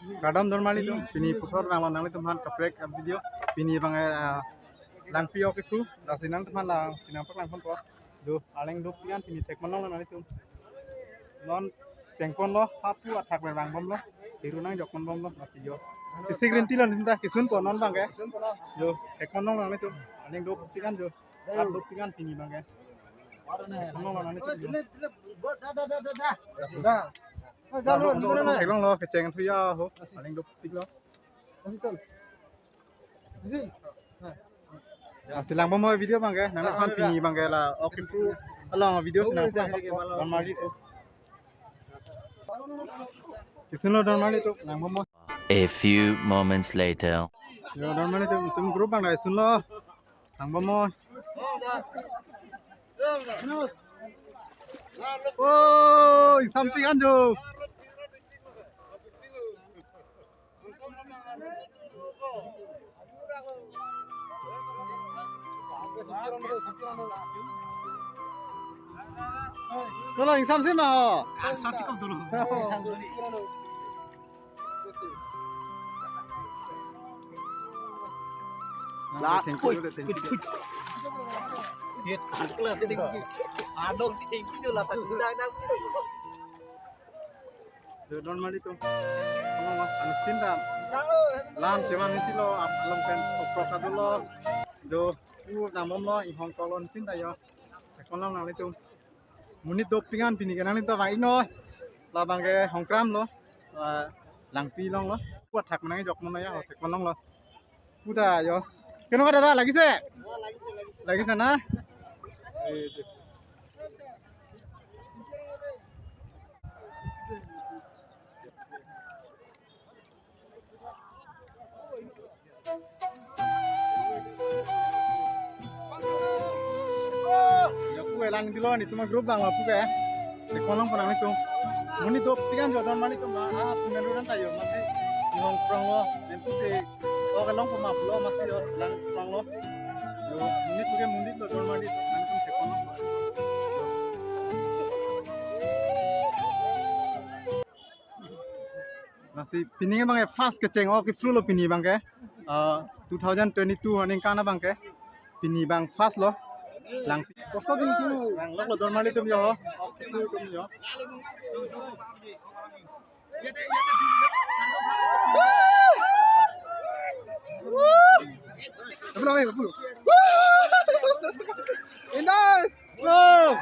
Kadam normally tu pini putar nang nang itu man kaprek video pini bangai lang pio ke tu dah sinang tu man lang sinang pak lang pun tu do aleng do pian pini tek manong nang itu non cengkon lo hapu atak bang bom lo tiru nang jok bom lo masih yo sisi green tea lo ninta kisun po non bang ke yo tek manong nang itu aleng do pian jo kat do pian pini bang ke manong nang itu dah thầy long lo cái chèn thuy ho anh đục tích lo silang mau video bang ke nang kan pini bang ke lah oke tu along video silang normally tu kisun lo normally tu nang mau A few moments later. yo normally tu grup bang dah sun lo nang mau oh something anjo Tolong insam sih mau. Satu kau dulu. Lah, Hit, kelas tinggi. Adong si tinggi tu lah tak guna nak. Normal itu. Kalau mas anu cinta. Lam cuman itu lo alam kan oprok lo. Do namom lo ihong kolon cinta yo. Kalau nang itu. Munit dopingan pini kan itu bang ino. Lah bang ke hongkram lo. Langpi long lo. Buat hak menang jok mana ya. Kalau lo. Udah yo. Kenapa ada lagi sih? Lagi sana. Ya aku elang di luar itu mah grup bang aku kayak sekolah pernah itu. Muni tuh pikan jodoh mana itu mah pengaruhan tayo masih ngong prong lo itu sih oh kalau pemah lo masih yo lang prong lo. Yo muni tuh kan muni lo jodoh mana itu nanti sekolah. Masih piningan bang fast keceng oh ke flu lo pini bang ke 2022 aning kana bang ke pini bang fast lo lang kok pini tu lang lo normal itu yo oke tu yo Indas bro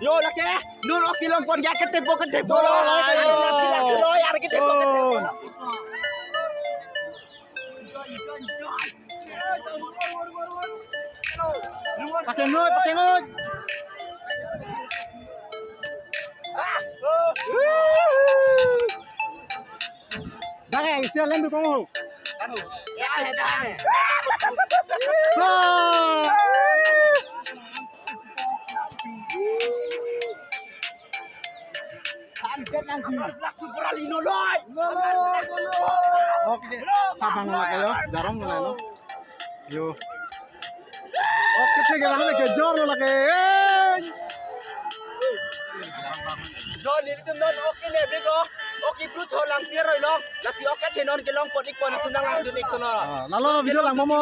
Yo laki, nun oke long pon ya ketempo lo. Laki lo ya ketempo. pakai ngot dah kayak isi lain tuh kamu Ya dah. Angkat lagi. Laku beralino loy. Oke, abang lagi yo, jarang lo. Yo. Oke, sih gimana lagi jor lo lagi. Don itu non oke deh bego. Oke bro tholang pieroi long. Lasi oke tenon ke long pot ikon tunang lang dunik tono. Lalu video lang momo.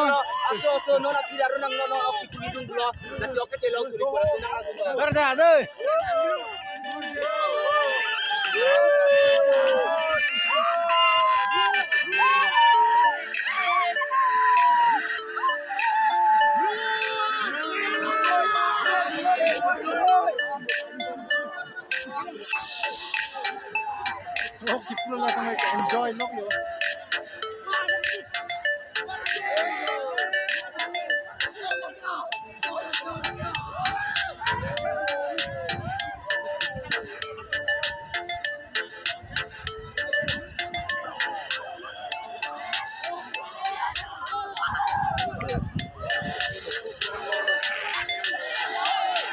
Aso nona pira runang nono oke kulidung bulo. Lasi oke telong suri ko tunang lang dunik. Kerja tuh. Oh, kita lah kami enjoy loh yo.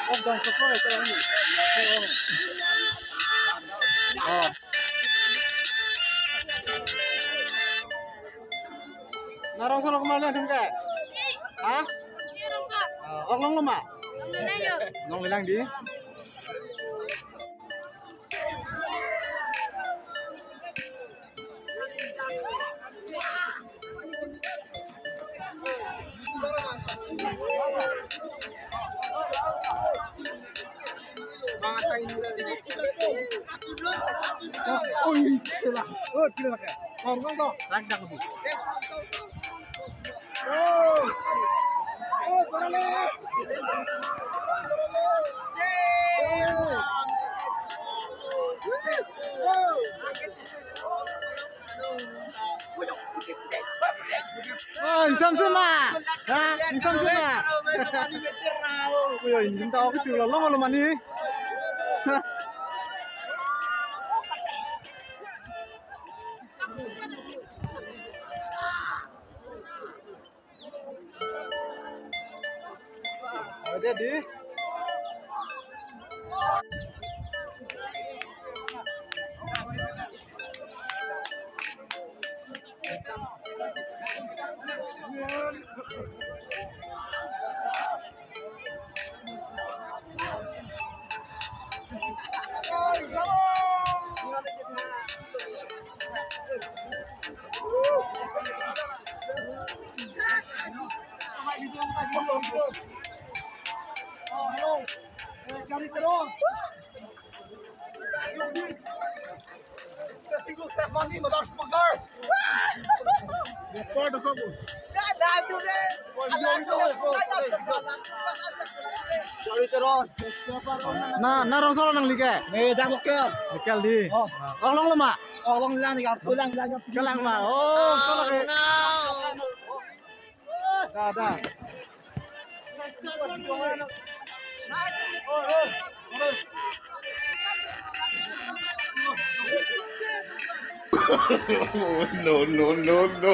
Oh, jangan kepala itu ini. Oh. Narong solo kemana dong kak? Hah? Long lama? Long lilang di? Oh, gila. Oh, gila kak. Ngomong toh, ragdak bu. Oh, boleh. Oh, insam semua. Hah, insam semua. Oh, ini tahu aku tuh lalu malu mani. Jadi cari terus. Tinggal Stefan ni motor speaker. Motor tu kamu. Dah lah tu deh. Cari terus. Nah, narong solo nang like. Dah mokel. Nikel di. Oh, long lama. Oh long lang ni tulang lang. Kelang mah. Oh, solo ke. Dah. No, no, no, no.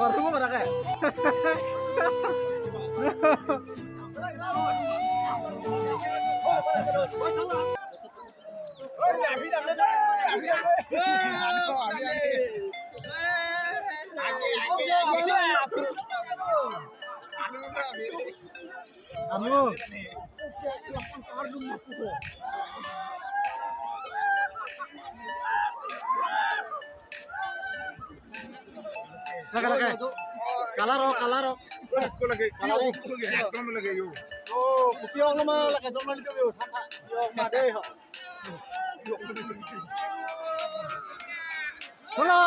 Baru mana kayak? Anu. Lagi. Kalaro. Aku lagi. Kamu lagi yuk. Oh, kupiong nama lagi dong lagi yuk. Yung made ho. Halo.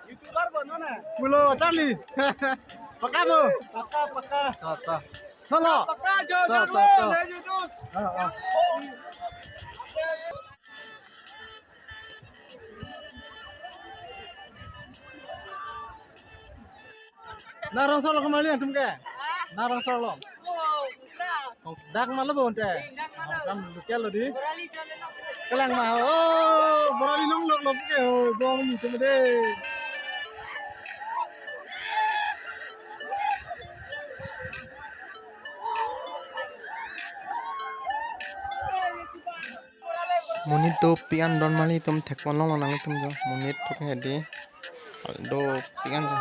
YouTuber bono na. Pulo Charlie. Paka mo. Paka. Ta. Solo. Paka jo Ta. Narang solo kembali antum ke? Narang solo. Dak malu bon teh. Kam lukel di. Kelang mah. Oh, berani nong lok ke. Oh, bong ni tu deh. Munit do pian don mali tum thekpon long nang tum jo munit thok he de do pian jo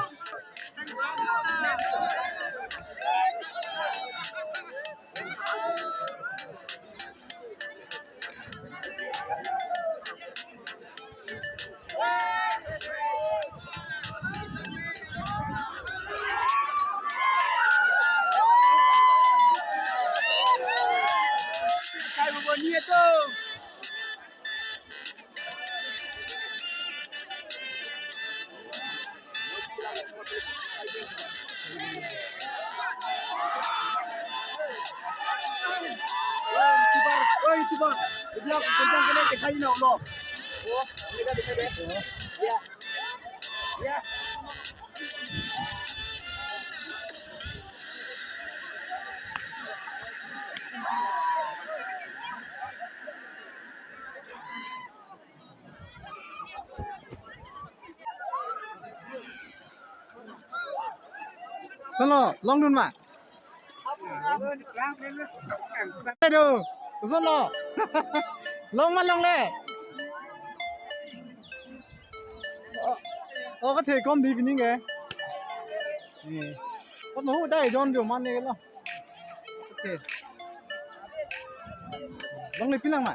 Kai mo ni tu. Oi, coba. Dia kencang kena dekat ni lo. Oh, mereka dekat deh. Ya. Ya. Solo, long dun mah. Aduh, solo. Long mà long le. Có thể com đi bên nghe. Có nó đây John điều man này lo. Ok. Long lên pilang mah.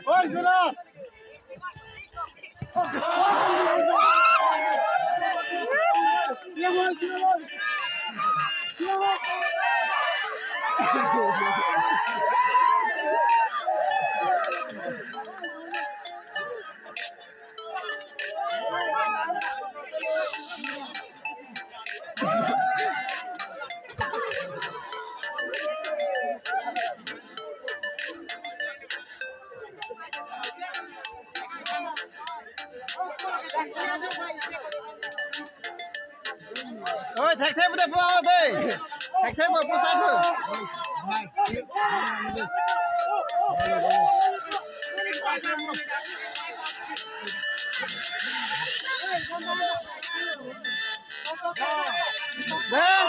Oi, sudah. Ôi, thạch thêm một phao đây. Thạch thêm một phao thôi. Đấy.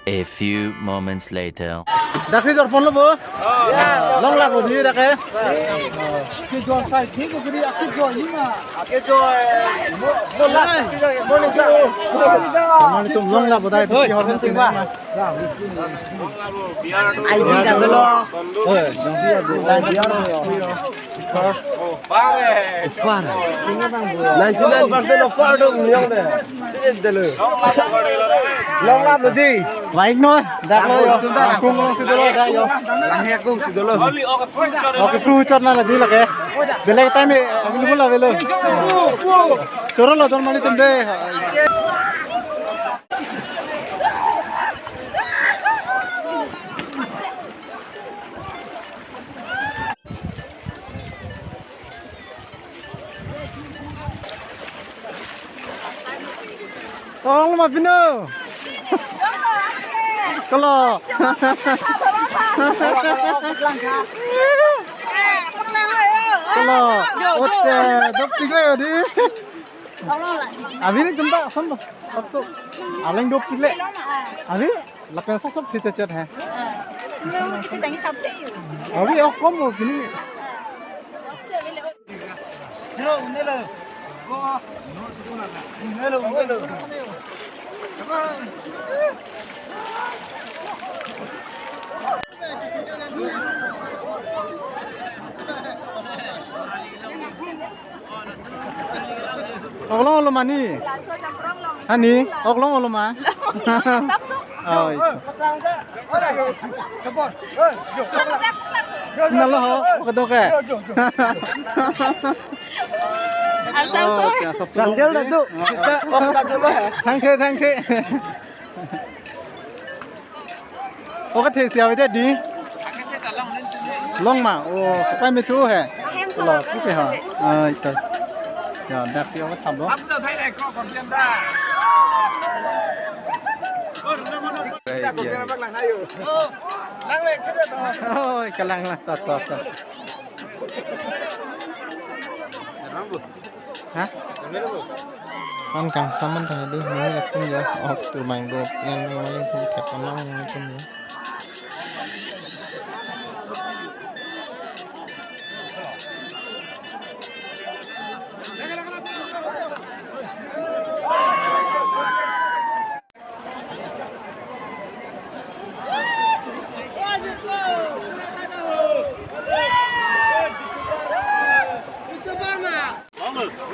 A few moments later. Dakhi jor pon lobo. Long la bo di dake. Ki jor sai thi ko gri akhi jor ina. Akhi jor mo la ki jor mo ni sa. Mani tum long la bo dai ki hor sin ba. Ai bi da lo. Jong bi do la biar yo. Far. 99% of far do myong de. Tin de lo. Long la bo di. Baik no. Dak lo yo. Kung long si do lo dai yo. Lang he kung si do lo. Okay, crew chot na la di lage. Belek time available la velo. Choro lo don mani tum de. Tolong ma Pino. Kalau kalau otte dopik le di. Abi ni tempat son lo. Sabtu aleng dopik le. Abi lapen sab thit chat hai. Abi ok kom mo kini. Oklong oloma ni. Hani oklong oloma. Oh. Nalo ho kedok ke. Sandal dah tu. Kita dah dulu. Thank you. Oke thề xèo thế đi. Long mà, quay mấy thứ hả? Lò cứ phải hả? Trời. Giờ đặc xèo cái thầm đó. Thấy này có còn tiền ra. Ôi, cái lăng là tọt. Hả? Con càng sớm mình thấy đi mới là tum giờ học từ mảnh đồ pian mà lên tum thẹp nó lên tum giờ.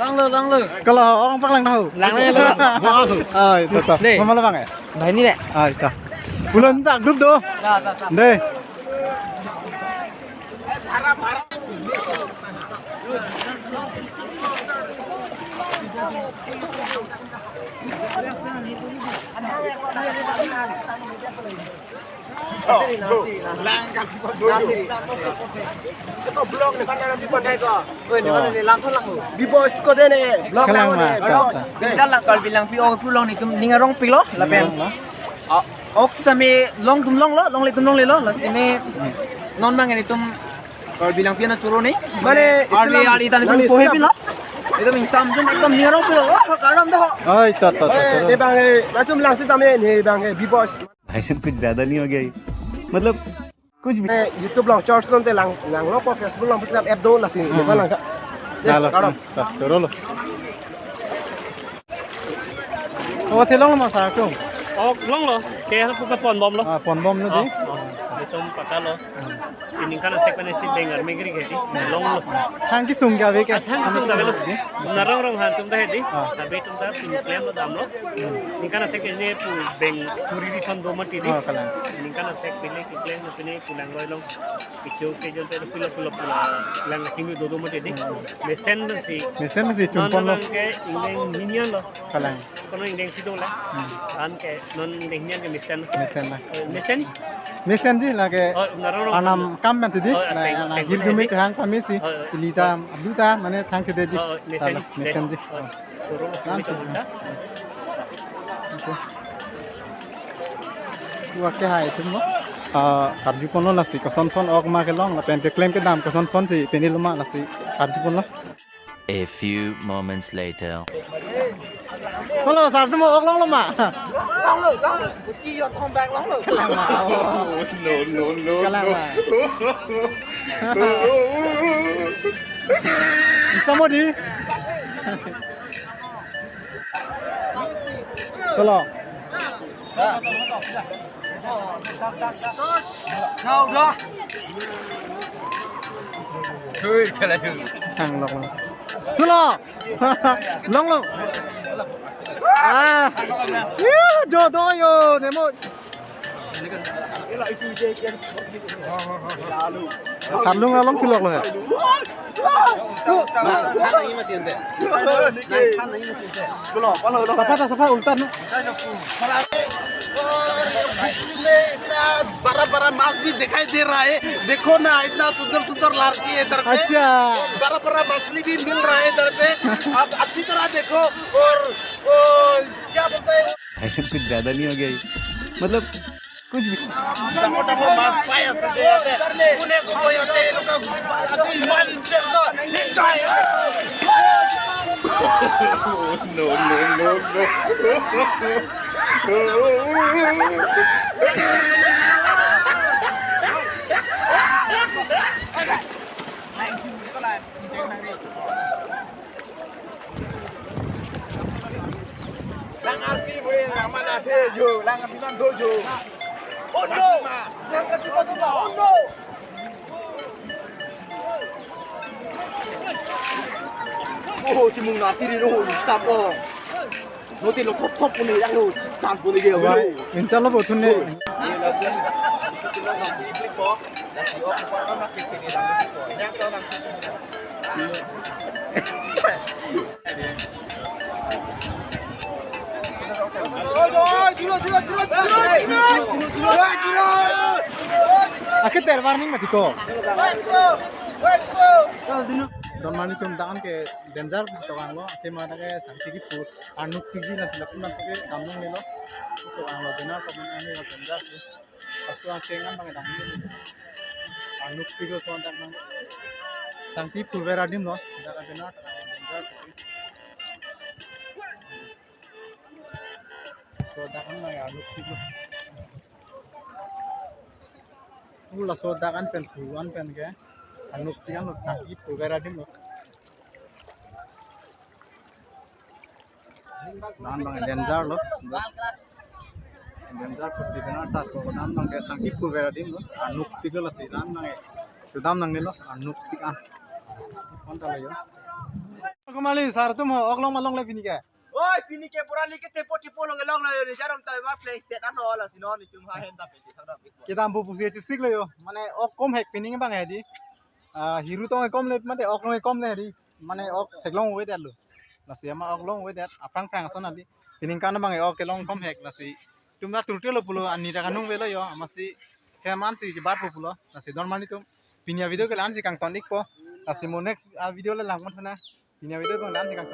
Lang lu. Kalau orang Paklang tahu. Lang lu. Tetap. Mama bang ya? Bah ini deh. Itu. Bulan tak grup doh. Dah. Deh. Lang kasih dulu. Itu blog ni kan ada di pandai tu. Ni mana ni lang lang. Di bos ko deh ni. Blog lang ni. Kita lang kalau bilang pi orang pulang ni ni ngarong pi lo. Lapen. Ok kami long tum long lo, long le tum long le lo. Lasime non bang ni tum kalau bilang pi na churo ni. Mana ali tani tum pohe pi lo. Itu mingsam tum ekdom ni ngarong pi lo. Karam dah. Itu. Ni bang macam lang si tami ni bang bi bos. भाई साहब कुछ ज्यादा नहीं हो गया ये? मतलब कुछ भी. YouTube long charge non te lang lo po Facebook long putap app do la si ni lang ka. Karam. Choro lo. Oh, thế long mà sao không? Long lo, kaya po ka pon bom lo. Pon bom nó đi. Itong patalo. Ini kana sekwen si bengar megri gedi. Long lo. Thang cái sung cái cái. Thang sung da lo. Narong rong han tum da hedi. Tabe tum da plan lo dam lo. Ini kana sekwen ne pu beng puri di son do mati di. Ini kana sek pile ki plan no pine pulang lo long. Icho ke jon te pilo pula lang kingi do mati di. Mesen si chumpon lo. Ke ingeng minyan lo. Kalang. Kono ingeng sidong la. An ke non ingeng nyan ke mesen. Mesen. Mesen Mesen ji là cái narong anam kam ben tadi là gil jumi ke hang kami si ilita abduta mane thang ke deji mesen ji ว่าแค่หายถึงเนาะขัดอยู่คนละสิก็ซ้อนๆออกมาแค่ล่องแล้วเป็นเคลมก็ดำก็ซ้อนๆสิเป็นนี่ละมาละสิขัดอยู่คนละ A few moments later. คนละ3 ชั่วโมงออกล่องละมา ลองเลยกูจี้ยอดทองแบงลองเลย กำลังมา no, no, no, กำลัง no. มาสมมติก็ล่ะ เข้าด้วยเฮ้ยแค่ไรถึง hàng lọc này cứ lo lông lông cho tôi yo để một thật luôn là lông cứ lọc rồi sapa ultan बड़ा-बड़ा माछ भी दिखाई दे रहा है देखो ना इतना सुंदर लड़की है इधर पे अच्छा बड़ा-बड़ा मछली भी मिल रहा है इधर पे आप अच्छी तरह देखो और क्या बोलते हैं भाई साहब कुछ ज्यादा नहीं हो गया ये? मतलब कुछ भी मोटा माछ पाए असते हैं पुणे को कोई होते हैं लोग असली मान चलता enjoy no no no lang arti boleh lang mana the yo lang arti man do yo oh no lang arti man do oh no oh thì mùng nào thì đi đâu sao cô nó thì nó thấp con này đang đâu tạm con này kìa vậy mình cho nó bộ thun này cái tèo warning mà thì có don mani tum dan ke danger to ang lo te ma ke santi ki put anuk piji na sila pun ke kamong le lo to ang lo dina ko man ani lo danger se asu ang ke ngam bang dang ni anuk pigo so dan bang santi pulvera dim lo da ka dina danger so da kan ma anuk pigo ula so da kan pen tuan pen ke anuk pian lo santi pulvera dim lo dan bang danger lo danger ko si dana ta ko dan bang ke santi pulvera dim lo anuk pigo lo si dan bang e dam nang ni lo anuk pian kon ta lo yo ko mali sar tum ho oklong malong le pini ke oi pini ke pura li ke tepo tipo long long la ni jarong ta ma play set an ola sinon ni tum ha hen ta pe thang da kita ambu pusi chi sik lo yo mane ok kom hek pini bang he di hiru to kom le mate ok long kom le di mane ok theklong we dat lo la si ma ok long we dat aprang prang son ali pini kan bang e ok long kom hek la si tum da turte lo pulo ani ta kanung we lo yo amasi heman si bar pulo la si don mani tum pini video ke lan si kang tonik po la si mo next video le lang mon thana pini video ko lan si kang